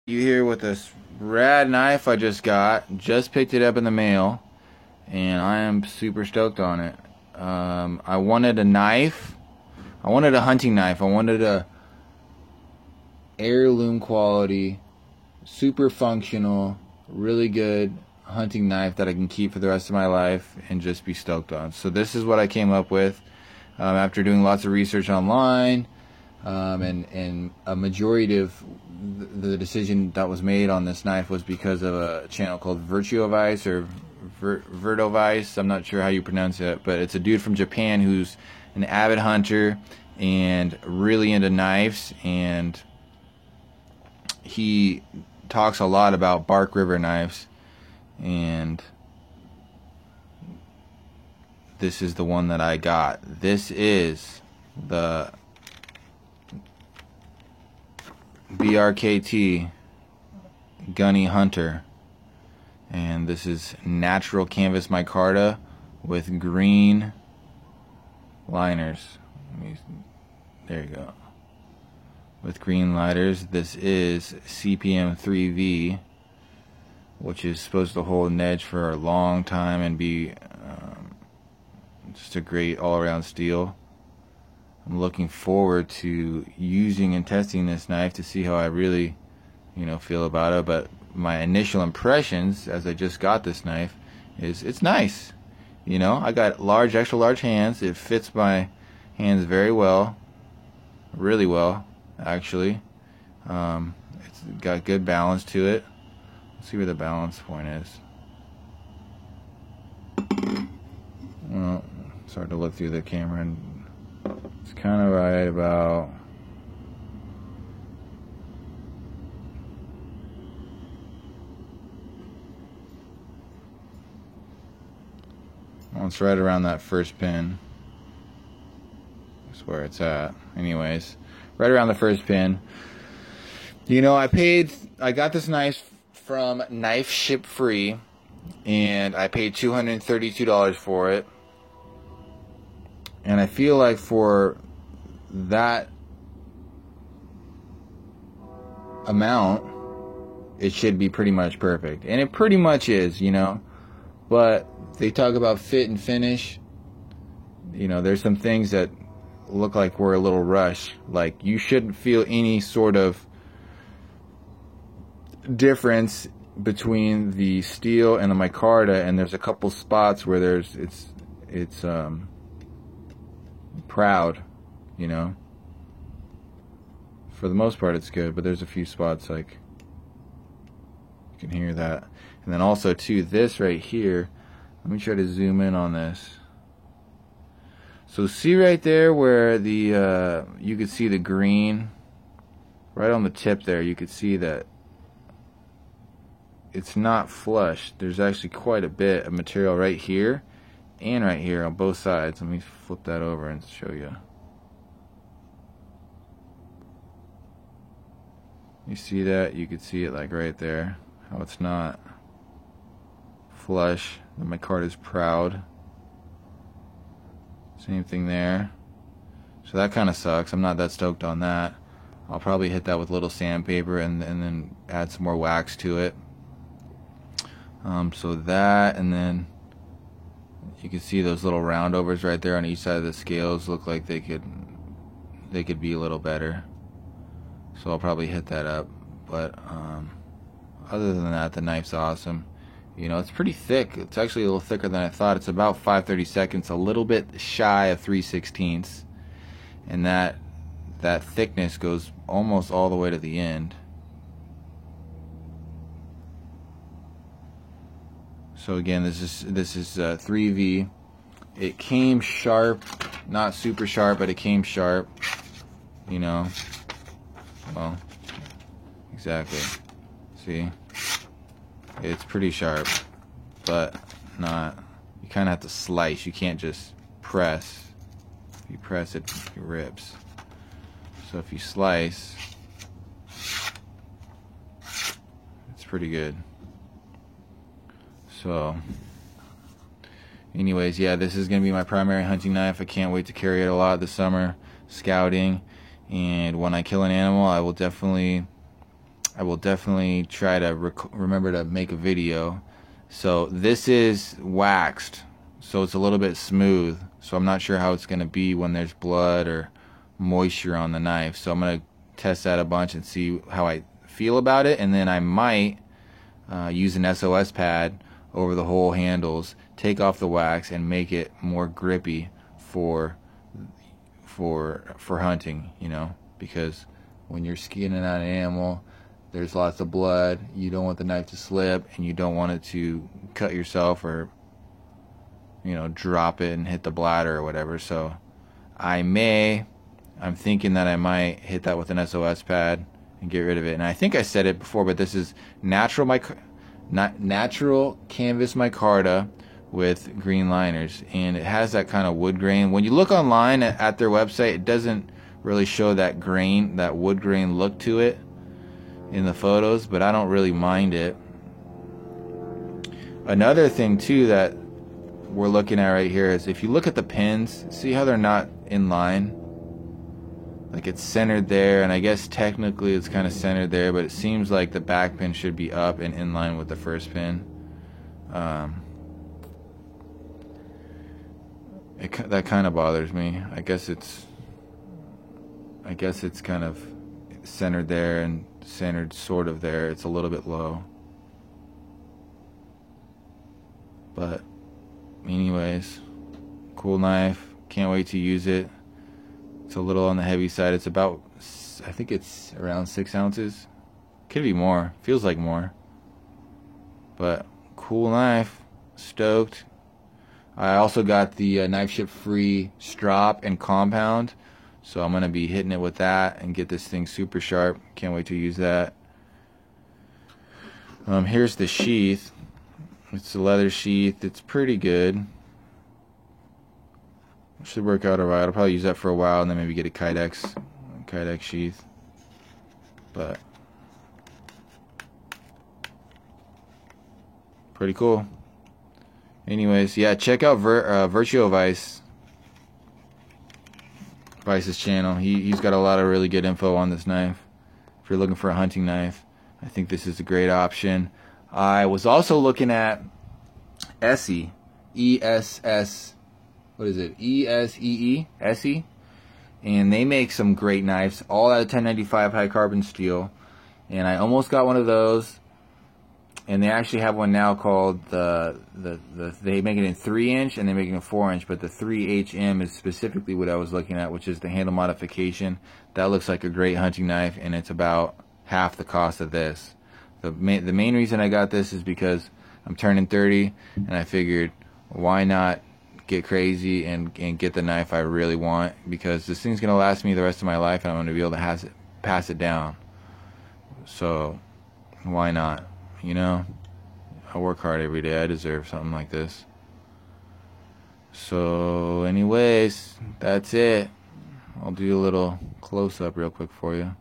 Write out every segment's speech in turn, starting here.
You here with this rad knife I just got. Just picked it up in the mail, and I am super stoked on it. I wanted a knife. I wanted a hunting knife. I wanted a heirloom quality, super functional, really good hunting knife that I can keep for the rest of my life and just be stoked on. So this is what I came up with after doing lots of research online. And a majority of the decision that was made on this knife was because of a channel called Virtuovice or Vertovice. I'm not sure how you pronounce it, but it's a dude from Japan who's an avid hunter and really into knives, and he talks a lot about Bark River knives, and this is the one that I got. This is the BRKT Gunny Hunter, and this is natural canvas micarta with green liners. There you go. With green liners. This is CPM 3V, which is supposed to hold an edge for a long time and be just a great all-around steel. I'm looking forward to using and testing this knife to see how I really, feel about it. But my initial impressions, as I just got this knife, is it's nice. I got large, extra large hands. It fits my hands very well, really well, actually. It's got good balance to it. Let's see where the balance point is. Well, it's hard to look through the camera, and it's kind of right about it's right around that first pin. That's where it's at. Anyways, right around the first pin. I got this knife from Knife Ship Free, and I paid $232 for it. And I feel like for that amount, it should be pretty much perfect. And it pretty much is, But they talk about fit and finish. There's some things that look like we're a little rushed. Like, you shouldn't feel any sort of difference between the steel and the micarta. And there's a couple spots where it's proud, For the most part it's good, but there's a few spots like you can hear that. And then also too, this right here, let me try to zoom in on this. So see right there where the you could see the green right on the tip there. You could see that it's not flush. There's actually quite a bit of material right here and right here on both sides. Let me flip that over and show you. You see that? You could see it like right there, how it's not flush. The micarta is proud. Same thing there. So that kind of sucks. I'm not that stoked on that. I'll probably hit that with a little sandpaper and then add some more wax to it. So that, and then you can see those little roundovers right there on each side of the scales look like they could be a little better. So I'll probably hit that up. But other than that, the knife's awesome. It's pretty thick. It's actually a little thicker than I thought. It's about 5/32, a little bit shy of 3/16, and that thickness goes almost all the way to the end. So again, this is 3V. It came sharp, not super sharp, but it came sharp. Well, exactly. See, it's pretty sharp, but not. You kind of have to slice. You can't just press. If you press it, it rips. So if you slice, it's pretty good. So anyways, yeah, this is going to be my primary hunting knife. I can't wait to carry it a lot this summer, scouting. And when I kill an animal, I will definitely I will definitely try to remember to make a video. So this is waxed, so it's a little bit smooth, so I'm not sure how it's going to be when there's blood or moisture on the knife. So I'm going to test that a bunch and see how I feel about it, and then I might use an SOS pad over the whole handles, take off the wax, and make it more grippy for hunting, you know, because when you're skinning out an animal, there's lots of blood. You don't want the knife to slip, and you don't want it to cut yourself or, you know, drop it and hit the bladder or whatever. So I'm thinking that I might hit that with an SOS pad and get rid of it. And I think I said it before, but this is natural canvas micarta with green liners, and it has that kind of wood grain. When you look online at their website, it doesn't really show that grain, that wood grain look to it in the photos, but I don't really mind it. Another thing too that we're looking at right here is if you look at the pins, see how they're not in line? Like it's centered there, and I guess technically it's kind of centered there, but it seems like the back pin should be up and in line with the first pin. That kind of bothers me. I guess it's kind of centered there and centered sort of there. It's a little bit low. But anyways, cool knife. Can't wait to use it. It's a little on the heavy side. It's about, I think it's around 6 ounces. Could be more. Feels like more. But cool knife. Stoked. I also got the Knife Ship free strop and compound, so I'm going to be hitting it with that and get this thing super sharp. Can't wait to use that. Here's the sheath. It's a leather sheath. It's pretty good. Should work out alright. I'll probably use that for a while and then maybe get a Kydex sheath. But pretty cool. Anyways, yeah, check out Virtuo Vice's channel. He's got a lot of really good info on this knife. If you're looking for a hunting knife, I think this is a great option. I was also looking at Essee, E-S-S, what is it? E-S-E-E, Essee, and they make some great knives, all out of 1095 high carbon steel. And I almost got one of those. And they actually have one now called they make it in 3-inch and they make it in 4-inch, but the 3HM is specifically what I was looking at, which is the handle modification. That looks like a great hunting knife, and it's about half the cost of this. The main reason I got this is because I'm turning 30, and I figured why not get crazy and get the knife I really want, because this thing's gonna last me the rest of my life, and I'm gonna be able to pass it down. So why not? You know, I work hard every day. I deserve something like this. So anyways, that's it. I'll do a little close-up real quick for you.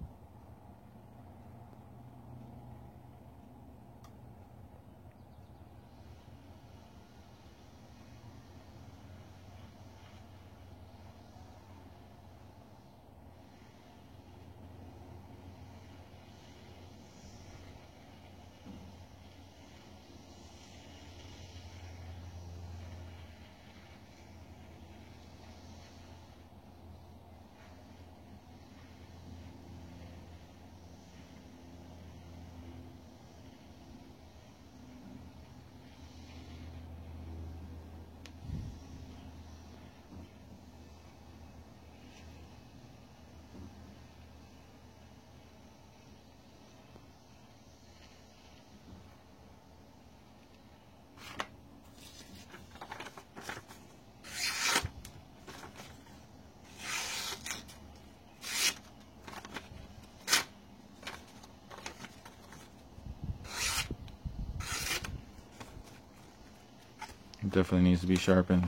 It definitely needs to be sharpened.